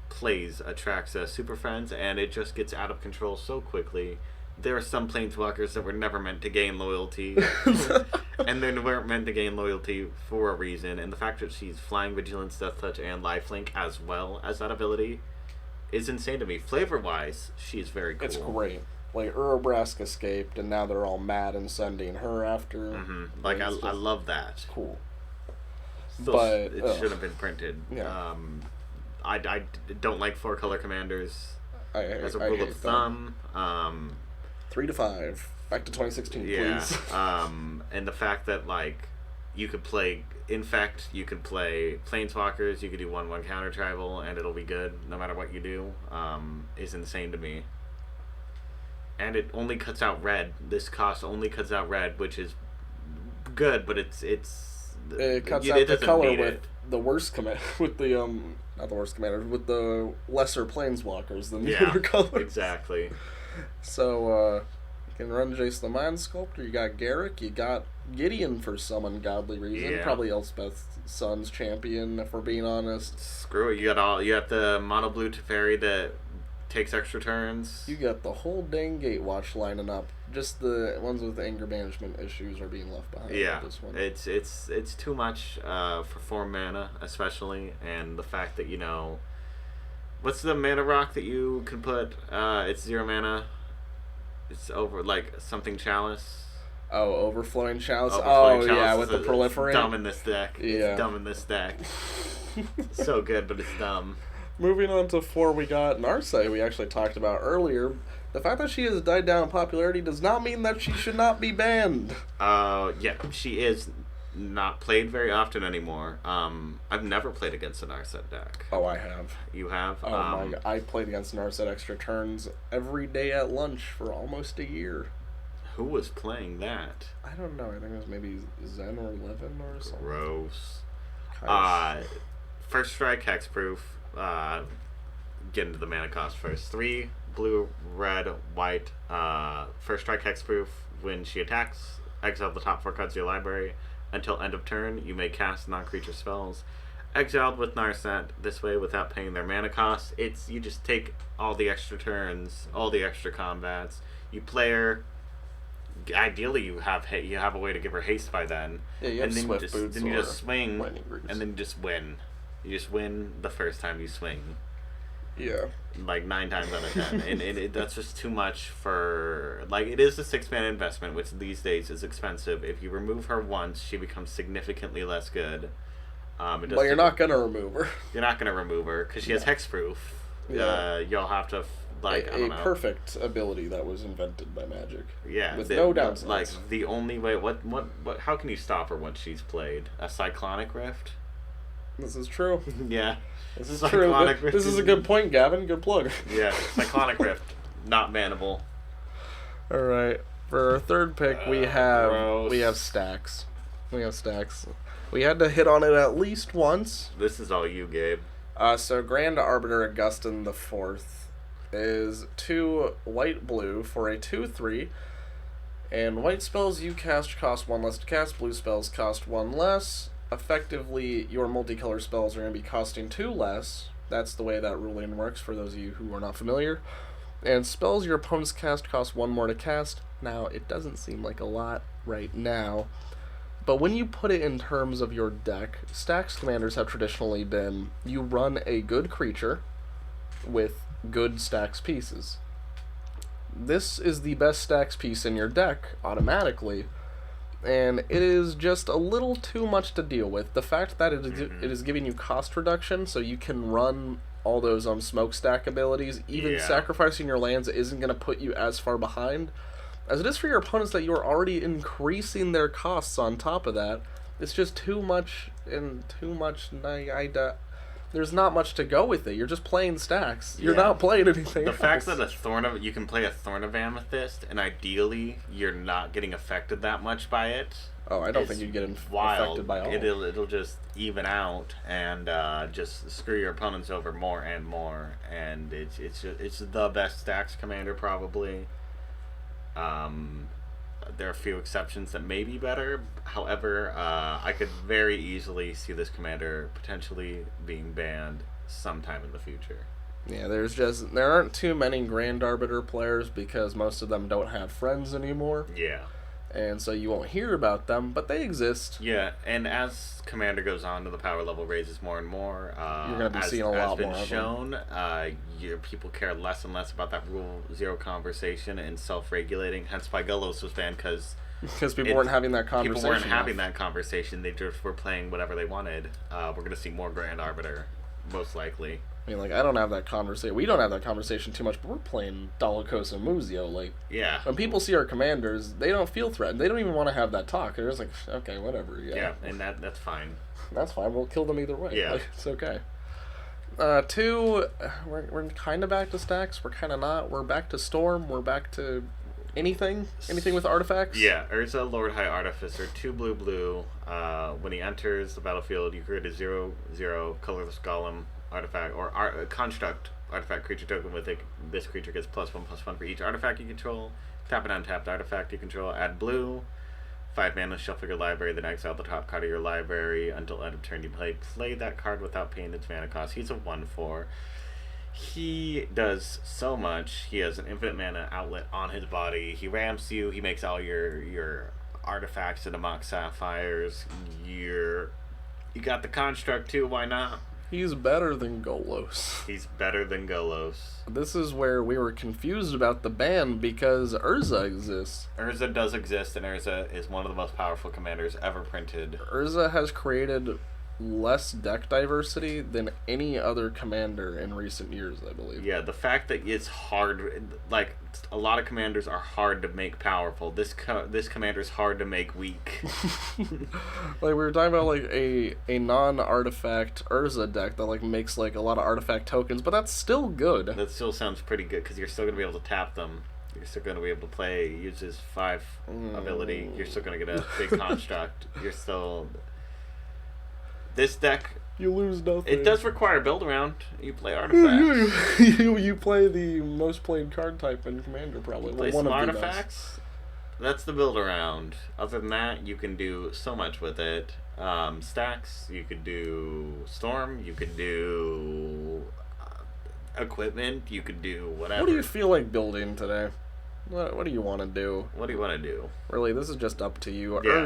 plays Atraxa Super Friends, and it just gets out of control so quickly. There are some planeswalkers that were never meant to gain loyalty. And they weren't meant to gain loyalty for a reason. And the fact that she's Flying, Vigilance, Death Touch, and Lifelink as well as that ability is insane to me. Flavor-wise, she's very cool. It's great. Like, Urabrask escaped, and now they're all mad and sending her after. Mm-hmm. Like, I love that. It's cool. Still, but it should have been printed. Yeah. I don't like 4-color commanders as a I rule of thumb. 3 to 5. Back to 2016, please. And the fact that, like, you could play Infect, you could play Planeswalkers, you could do 1/1 counter tribal, and it'll be good no matter what you do, is insane to me. And it only cuts out red. This cost only cuts out red, which is good, but it cuts out the color with the worst with the not the worst commanders, with the lesser planeswalkers than the other colors. Exactly. So you can run Jace the Mind Sculptor. You got Garruk. You got Gideon for some ungodly reason. Yeah. Probably Elspeth's son's champion, if we're being honest. Screw it. You got the mono blue Teferi that takes extra turns. You got the whole dang Gatewatch lining up. Just the ones with anger management issues are being left behind. Yeah, with this one. it's too much for 4 mana, especially, and the fact that, you know, what's the mana rock that you can put? It's 0 mana. It's over like something chalice. Oh, Overflowing Chalice. Chalice yeah, with the proliferate. It's dumb in this deck. Yeah. It's dumb in this deck. So good, but it's dumb. Moving on to 4, we got Narset, we actually talked about earlier. The fact that she has died down in popularity does not mean that she should not be banned. Yeah, she is not played very often anymore. I've never played against an Narset deck. Oh, I have. You have? Oh my god, I played against Narset extra turns every day at lunch for almost a year. Who was playing that? I don't know, I think it was maybe Zen or 11 or something. Gross. First strike, hexproof. Get into the mana cost first. 3 blue, red, white. First strike, hexproof. When she attacks, exile the top 4 cards of your library. Until end of turn, you may cast non-creature spells. Exiled with Narset this way without paying their mana cost. You just take all the extra turns, all the extra combats. You play her. Ideally, you have a way to give her haste by then. Yeah, you have and then Swift you just, Boots then you just swing, and then you just win. You just win the first time you swing. Yeah. Like 9 times out of 10. and that's just too much for... Like, it is a 6-mana investment, which these days is expensive. If you remove her once, she becomes significantly less good. But you're not going to remove her. You're not going to remove her, because she has hexproof. Yeah. You'll have to... Like, I don't know. Perfect ability that was invented by Magic. Yeah. With no downsides. Like, the only way... What? How can you stop her once she's played? A Cyclonic Rift? This is true. Yeah. This is true. This is a good point, Gavin. Good plug. Yeah. Cyclonic Rift. Not bannable. Alright. For our third pick, we have Stacks. We had to hit on it at least once. This is all you, Gabe. So Grand Arbiter Augustin the Fourth is 2 white-blue for a 2/3. And white spells you cast cost 1 less to cast. Blue spells cost 1 less. Effectively, your multicolor spells are going to be costing 2 less. That's the way that ruling works for those of you who are not familiar. And spells your opponents cast cost 1 more to cast. Now, it doesn't seem like a lot right now. But when you put it in terms of your deck, Stacks commanders have traditionally been, you run a good creature with good Stacks pieces. This is the best Stacks piece in your deck, automatically. And it is just a little too much to deal with. The fact that it is giving you cost reduction, so you can run all those smokestack abilities, even sacrificing your lands isn't going to put you as far behind as it is for your opponents that you are already increasing their costs on top of that. It's just too much, and too much. There's not much to go with it. You're just playing Stacks. You're not playing anything The else. fact that you can play a Thorn of Amethyst, and ideally you're not getting affected that much by it. Oh, I don't think you'd get affected by all. It'll just even out and just screw your opponents over more and more. And it's the best Stacks commander probably. There are a few exceptions that may be better. However, I could very easily see this commander potentially being banned sometime in the future. Yeah, there aren't too many Grand Arbiter players because most of them don't have friends anymore. Yeah. and so you won't hear about them, but they exist. Yeah, and as Commander goes on, the power level raises more and more. You're going to be seeing a lot more of them. As been shown, people care less and less about that Rule 0 conversation and self-regulating. Hence why Golos was banned, because people weren't having that conversation. People weren't having that conversation. They just were playing whatever they wanted. We're going to see more Grand Arbiter, most likely. I mean, like, I don't have that conversation. We don't have that conversation too much, but we're playing Dolichos and Muzio. Like, yeah. When people see our commanders, they don't feel threatened. They don't even want to have that talk. They're just like, okay, whatever. Yeah, and that's fine. That's fine. We'll kill them either way. Yeah. Like, it's okay. 2, we're kind of back to stacks. We're kind of not. We're back to Storm. We're back to anything with artifacts. Yeah, Urza, Lord High Artificer, 2 blue. When he enters the battlefield, you create a 0/0 colorless golem artifact or construct artifact creature token with it. This creature gets +1/+1 for each artifact you control. Tap an untapped artifact you control. Add blue. 5 mana, shuffle your library, then exile the top card of your library until end of turn you play that card without paying its mana cost. He's a 1/4. He does so much. He has an infinite mana outlet on his body. He ramps you. He makes all your artifacts into Mox Sapphires. You got the construct too. Why not? He's better than Golos. He's better than Golos. This is where we were confused about the ban because Urza exists. Urza does exist, and Urza is one of the most powerful commanders ever printed. Urza has created less deck diversity than any other commander in recent years, I believe. Yeah, the fact that it's hard, like, a lot of commanders are hard to make powerful. This commander is hard to make weak. Like, we were talking about, like, a non-artifact Urza deck that, like, makes, like, a lot of artifact tokens, but that's still good. That still sounds pretty good, because you're still going to be able to tap them. You're still going to be able to use his 5 ability. You're still going to get a big construct. You're still... This deck, you lose nothing. It does require build around. You play artifacts. you play the most played card type in Commander, probably. You play some artifacts. That's the build around. Other than that, you can do so much with it. Stacks. You could do Storm. You could do equipment. You could do whatever. What do you feel like building today? What do you want to do? What do you want to do? Really, this is just up to you. Yeah.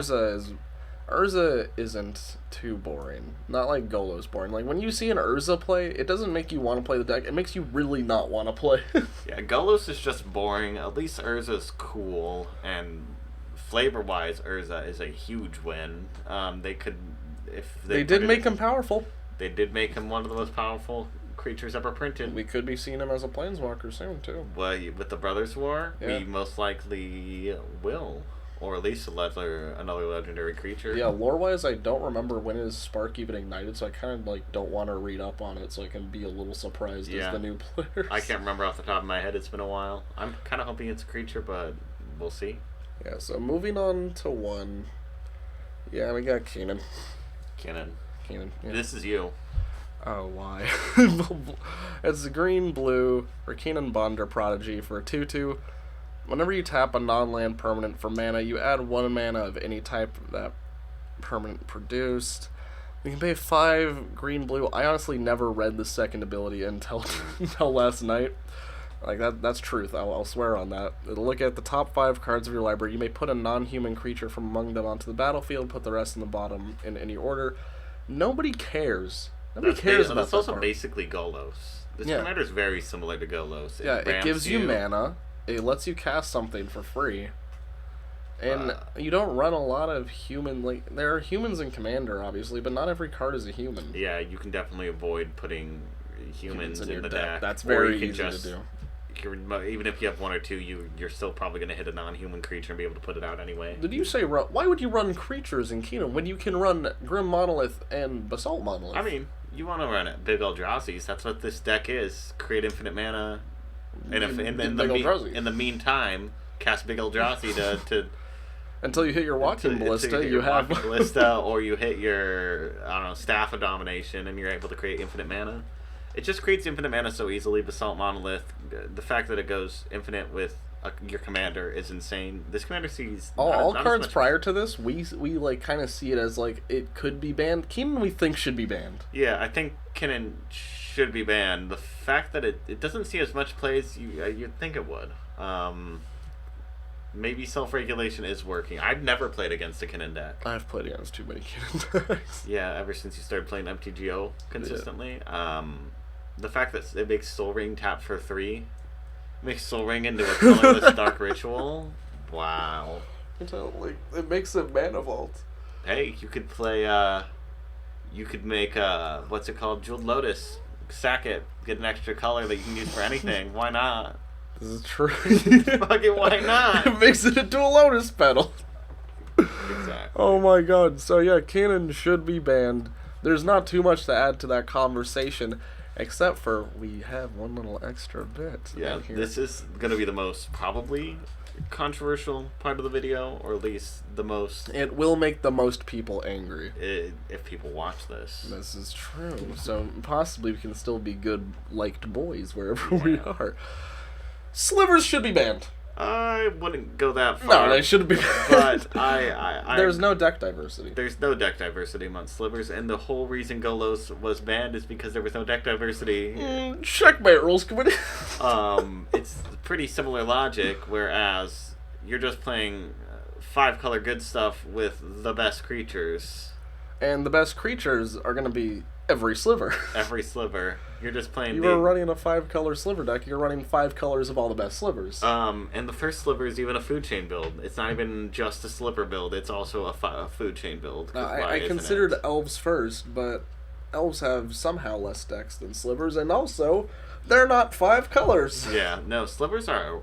Urza isn't too boring. Not like Golos boring. Like, when you see an Urza play, it doesn't make you want to play the deck. It makes you really not want to play. Yeah, Golos is just boring. At least Urza's cool. And flavor-wise, Urza is a huge win. They did make him powerful. They did make him one of the most powerful creatures ever printed. We could be seeing him as a planeswalker soon, too. Well, with the Brothers War, yeah. We most likely will. Or at least another legendary creature. Yeah, lore-wise, I don't remember when his Spark even ignited, so I kind of like don't want to read up on it, so I can be a little surprised as the new players. I can't remember off the top of my head. It's been a while. I'm kind of hoping it's a creature, but we'll see. Yeah. So moving on to 1. Yeah, we got Keenan. Keenan. Yeah. This is you. Oh, why? It's green-blue for Keenan Bonder Prodigy for a 2/2. Whenever you tap a non-land permanent for mana, you add 1 mana of any type that permanent produced. You can pay 5 green-blue. I honestly never read the second ability until last night. Like, that's truth. I'll swear on that. It'll look at the top 5 cards of your library. You may put a non-human creature from among them onto the battlefield, put the rest in the bottom in any order. Nobody cares. Nobody cares about that. That's also part. Basically Golos. This commander is very similar to Golos. It gives you mana. It lets you cast something for free. And you don't run a lot of human... Like, there are humans in Commander, obviously, but not every card is a human. Yeah, you can definitely avoid putting humans in the deck. That's very easy to do. Even if you have 1 or 2, you're still probably going to hit a non-human creature and be able to put it out anyway. Did you say why would you run creatures in Keenan when you can run Grim Monolith and Basalt Monolith? I mean, you want to run it. Big Eldrazi's. That's what this deck is. Create infinite mana. And in the meantime, cast Big Eldrazi to until you hit your Walking Ballista, you have Ballista, or you hit your Staff of Domination, and you're able to create infinite mana. It just creates infinite mana so easily. Basalt Monolith, the fact that it goes infinite with your commander is insane. This commander sees all cards prior to this. We like kind of see it as like it could be banned. Keenan we think should be banned. Yeah, I think Keenan should be banned. The fact that it doesn't see as much play as you'd think it would. maybe self-regulation is working. I've never played against a Kinnan deck. I've played against too many Kinnan decks. Yeah, ever since you started playing MTGO consistently. Yeah. The fact that it makes Soul Ring tap for 3, makes Soul Ring into a colorless Dark Ritual. Wow. It makes it Mana Vault. Hey, you could play, you could make, what's it called? Jeweled Lotus. Sack it. Get an extra color that you can use for anything. Why not? This is true. Fucking why not? It makes it into a Lotus Petal. Exactly. Oh my god. So yeah, Kinnan should be banned. There's not too much to add to that conversation, except for we have one little extra bit. Yeah, this is going to be the most probably controversial part of the video, or at least the most... It will make the most people angry. If people watch this. This is true. So possibly we can still be good, liked boys wherever we are. Slivers should be banned. I wouldn't go that far. No, they shouldn't be banned. But I there's no deck diversity. There's no deck diversity among slivers, and the whole reason Golos was banned is because there was no deck diversity. Checkmate, rules committee. It's pretty similar logic, whereas you're just playing 5-color good stuff with the best creatures. And the best creatures are going to be every sliver. Every sliver. You're just playing... You were running a 5-color sliver deck. You're running 5 colors of all the best slivers. And the first sliver is even a food chain build. It's not even just a sliver build. It's also a food chain build. I considered elves first, but elves have somehow less decks than slivers, and also, they're not 5 colors. Yeah, no, slivers are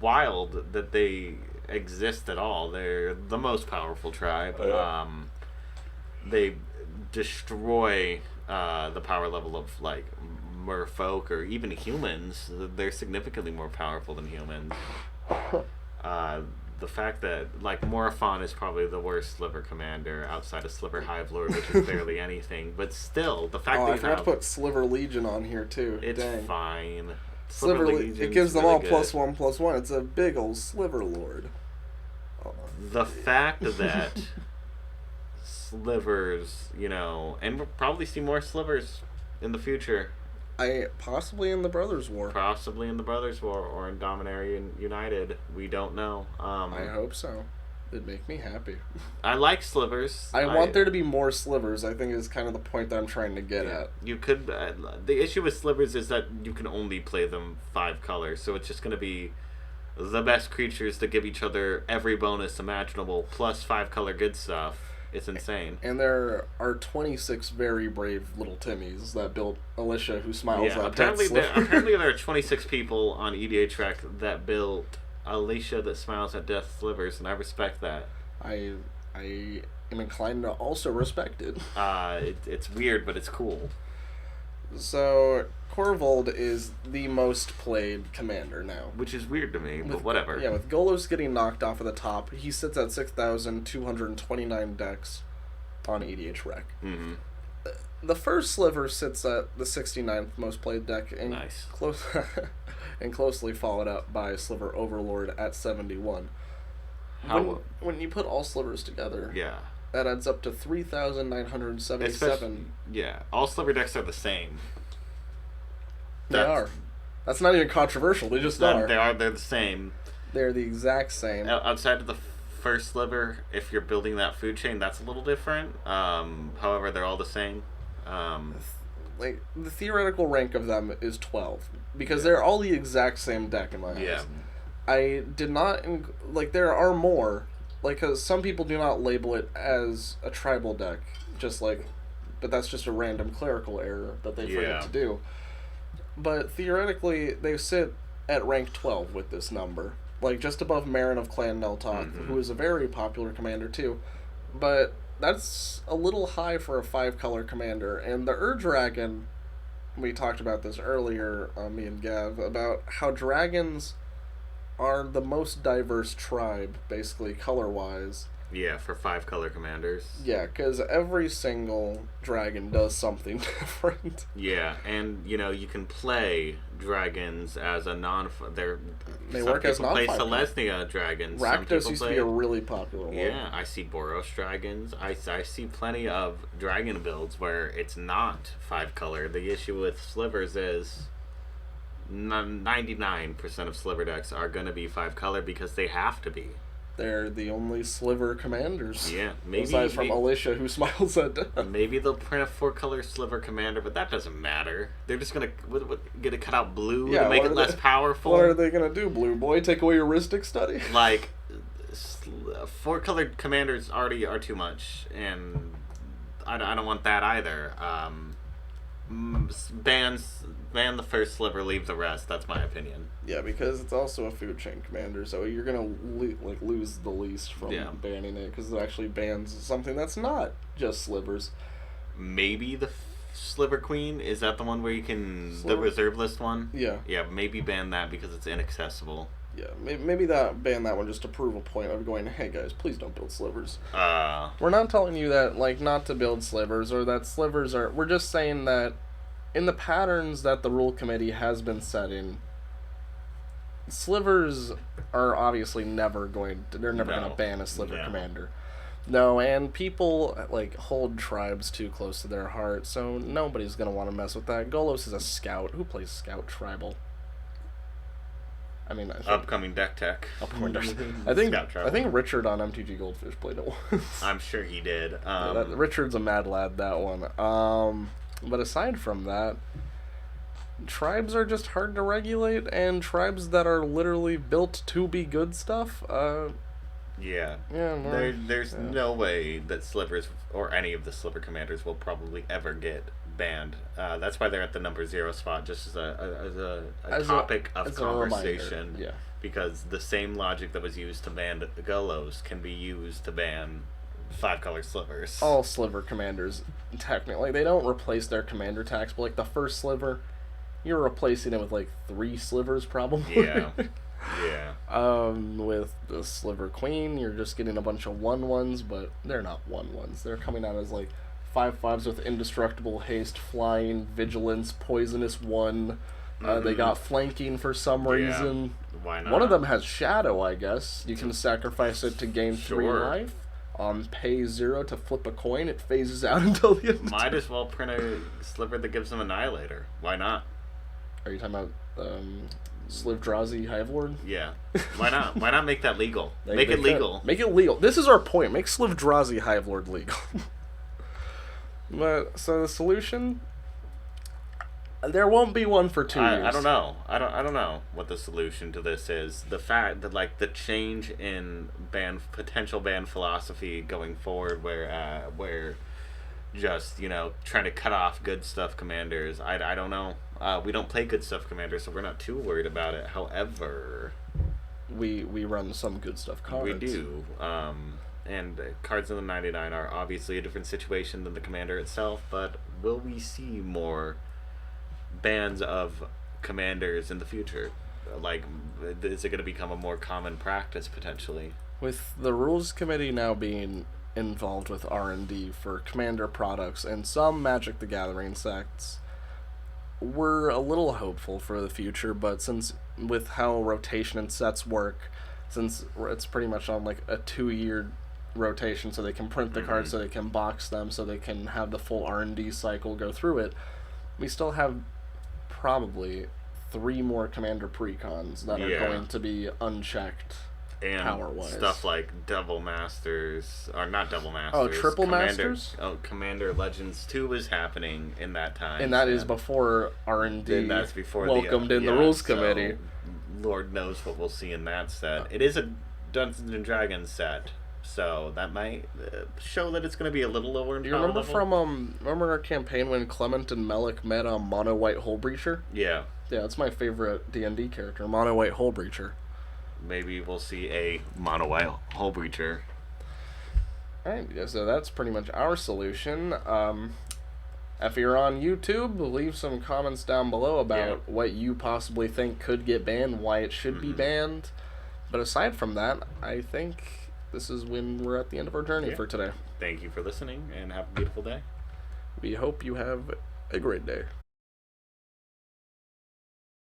wild that they exist at all. They're the most powerful tribe. They destroy the power level of like merfolk or even humans. They're significantly more powerful than humans. The fact that like Morophon is probably the worst sliver commander outside of Sliver Hive Lord, which is barely anything, but still the fact that I forgot to put Sliver Legion on here too. It's Dang. fine. Sliver Legion. It gives them really all +1/+1. It's a big old Sliver Lord. The fact that slivers, and we'll probably see more slivers in the future. Possibly in the Brothers War. Possibly in the Brothers War or in Dominarian United. We don't know. I hope so. It'd make me happy. I like slivers. I want there to be more slivers, I think is kind of the point that I'm trying to get at. You could... the issue with slivers is that you can only play them 5 colors, so it's just going to be the best creatures that give each other every bonus imaginable, plus 5-color good stuff. It's insane. And there are 26 very brave little Timmies that built Alicia, who smiles at apparently there are 26 people on EDH that built Alicia that smiles at death slivers, and I respect that. I am inclined to also respect it. It's weird, but it's cool. So, Korvold is the most played commander now. Which is weird to me, but whatever. Yeah, with Golos getting knocked off of the top, he sits at 6,229 decks on EDH Rec. Mm-hmm. The first sliver sits at the 69th most played deck, and nice. And closely followed up by Sliver Overlord at 71. When you put all slivers together... Yeah. That adds up to 3,977. Yeah, all sliver decks are the same. They are. That's not even controversial. They just are. They're the same. They're the exact same. Outside of the first sliver, if you're building that food chain, that's a little different. However, they're all the same. Like the theoretical rank of them is 12 because they're all the exact same deck in my eyes. Yeah. I did not there are more. Because some people do not label it as a tribal deck, but that's just a random clerical error that they forget to do. But theoretically, they sit at rank 12 with this number. Just above Marin of Clan Neltok, who is a very popular commander too. But that's a little high for a 5-color commander. And the Ur-Dragon, we talked about this earlier, me and Gav, about how dragons are the most diverse tribe, basically, color-wise. Yeah, for 5-color commanders. Yeah, because every single dragon does something different. Yeah, and, you can play dragons as a They work as non-5. Some people play Selesnya dragons. Rakdos used to be a really popular one. Yeah, I see Boros dragons. I see plenty of dragon builds where it's not 5-color. The issue with slivers is... 99% of sliver decks are going to be 5-color because they have to be. They're the only sliver commanders. Yeah, maybe. Aside from Alicia, who smiles at death. Maybe they'll print a 4-color sliver commander, but that doesn't matter. They're just gonna cut out blue to make it less powerful. What are they gonna do, Blue Boy? Take away your Ristic study? Like, 4-colored commanders already are too much, and I don't want that either. Ban the first sliver, leave the rest. That's my opinion. Yeah, because it's also a food chain commander, so you're gonna lose the least from banning it, because it actually bans something that's not just slivers. Maybe the Sliver Queen, is that the one where you can the reserve list one? Yeah. Yeah, maybe ban that because it's inaccessible. Yeah, maybe ban that one just to prove a point of going, hey guys, please don't build slivers. We're not telling you that not to build slivers or that slivers are. We're just saying that in the patterns that the rule committee has been setting, slivers are obviously never going to ban a sliver commander. No, and people hold tribes too close to their heart, so nobody's gonna want to mess with that. Golos is a scout. Who plays scout tribal? I mean, upcoming deck tech. I think Richard on MTG Goldfish played it once. I'm sure he did. Richard's a mad lad, that one. But aside from that, tribes are just hard to regulate, and tribes that are literally built to be good stuff. There's no way that slivers or any of the sliver commanders will probably ever get banned. That's why they're at the number 0 spot, just as a topic of conversation. Yeah. Because the same logic that was used to ban the Golos can be used to ban 5-color slivers. All sliver commanders, technically, they don't replace their commander tax, but the first sliver, you're replacing it with 3 slivers probably. Yeah. With the Sliver Queen, you're just getting a bunch of 1/1s, but they're not 1/1s. They're coming out as 5/5s with indestructible haste, flying, vigilance, poisonous 1. They got flanking for some reason. Why not? One of them has shadow, I guess. You can sacrifice it to gain 3 life. Pay 0 to flip a coin. It phases out until the end. Might as well print a sliver that gives them Annihilator. Why not? Are you talking about Slivdrazi Hive Lord? Yeah. Why not? Why not make that legal? Make it legal. Make it legal. This is our point. Make Slivdrazi Hive Lord legal. But so the solution, there won't be one for 2 years. I don't know. I don't know what the solution to this is. The fact that the change in potential ban philosophy going forward, where just trying to cut off good stuff commanders. I don't know. We don't play good stuff commanders, so we're not too worried about it. However, we run some good stuff cards. We do. And cards in the 99 are obviously a different situation than the commander itself, but will we see more bans of commanders in the future? Is it going to become a more common practice potentially? With the rules committee now being involved with R&D for commander products and some Magic the Gathering sects, we're a little hopeful for the future, but since with how rotation and sets work, since it's pretty much on a 2-year rotation, so they can print the cards, so they can box them, so they can have the full R&D cycle go through it, we still have probably 3 more commander precons that are going to be unchecked. And power-wise. Stuff like Devil Masters, or not Devil Masters. Triple Masters? Commander Legends 2 is happening in that time. And that is before R&D that's before welcomed in the Rules Committee. Lord knows what we'll see in that set. It is a Dungeons & Dragons set, so that might show that it's going to be a little lower in Do you remember remember our campaign when Clement and Melik met on Mono White Hole Breacher? Yeah. Yeah, that's my favorite D&D character, Mono White Hole Breacher. Maybe we'll see a Mono White Hole Breacher. Alright, so that's pretty much our solution. If you're on YouTube, leave some comments down below about what you possibly think could get banned, why it should be banned. But aside from that, I think this is when we're at the end of our journey for today. Thank you for listening, and have a beautiful day. We hope you have a great day.